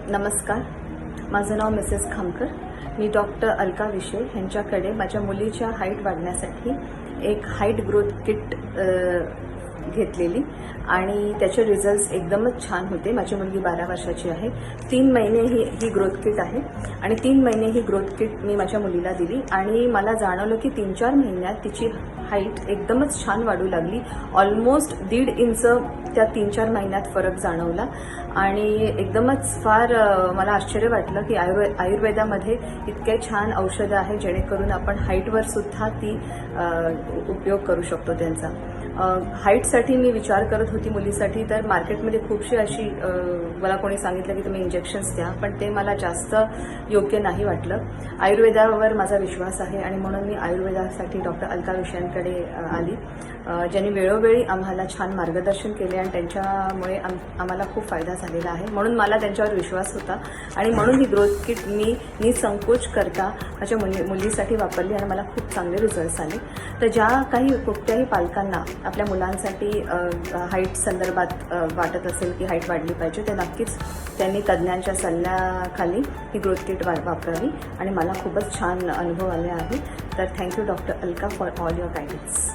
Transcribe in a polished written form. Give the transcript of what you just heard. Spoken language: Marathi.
नमस्कार, माझं नाव मिसेस खामकर. मी डॉक्टर अलका विशे यांच्याकडे माझ्या मुलीच्या हाईट वाढण्यासाठी एक हाईट ग्रोथ किट घेतलेली आणि त्याचे रिझल्ट्स एकदमच छान होते. माझी मुलगी 12 वर्षाची आहे. 3 महिने ही ग्रोथ किट आहे आणि 3 महिने ही ग्रोथ किट मी माझ्या मुलीला दिली आणि मला जाणवलं की 3-4 महिन्यात तिची हाईट एकदमच छान वाढू लागली. ऑलमोस्ट 1.5 इंच त्या 3-4 महिन्यात फरक जाणवला आणि एकदमच फार मला आश्चर्य वाटलं की आयुर्वेदामध्ये इतके छान औषधं आहे जेणेकरून आपण हाईटवर सुद्धा ती उपयोग करू शकतो त्यांचा. हाईटसाठी मी विचार करत होती मुलीसाठी, तर मार्केटमध्ये खूपशी अशी मला कोणी सांगितलं की तुम्ही इंजेक्शन्स द्या, पण ते मला जास्त योग्य नाही वाटलं. आयुर्वेदावर माझा विश्वास आहे आणि म्हणून मी आयुर्वेदासाठी डॉक्टर अलका विशेंकडे आली, ज्यांनी वेळोवेळी आम्हाला छान मार्गदर्शन केले आणि त्यांच्यामुळे आम्हाला खूप फायदा झालेला आहे. म्हणून मला त्यांच्यावर विश्वास होता आणि म्हणून ही ग्रोथ किट मी निसंकोच करता माझ्या मुलीसाठी वापरली आणि मला खूप चांगले रिझल्ट्स आले. तर ज्या काही कुठल्याही पालकांना आपल्या मुलांसाठी हाईट संदर्भात वाटत असेल की हाईट वाढली पाहिजे, ते नक्कीच त्यांनी तज्ज्ञांच्या सल्ल्याखाली ही ग्रोथ किट वापरावी आणि मला खूपच छान अनुभव आले आहे. तर thank you doctor Alka for all your guidance.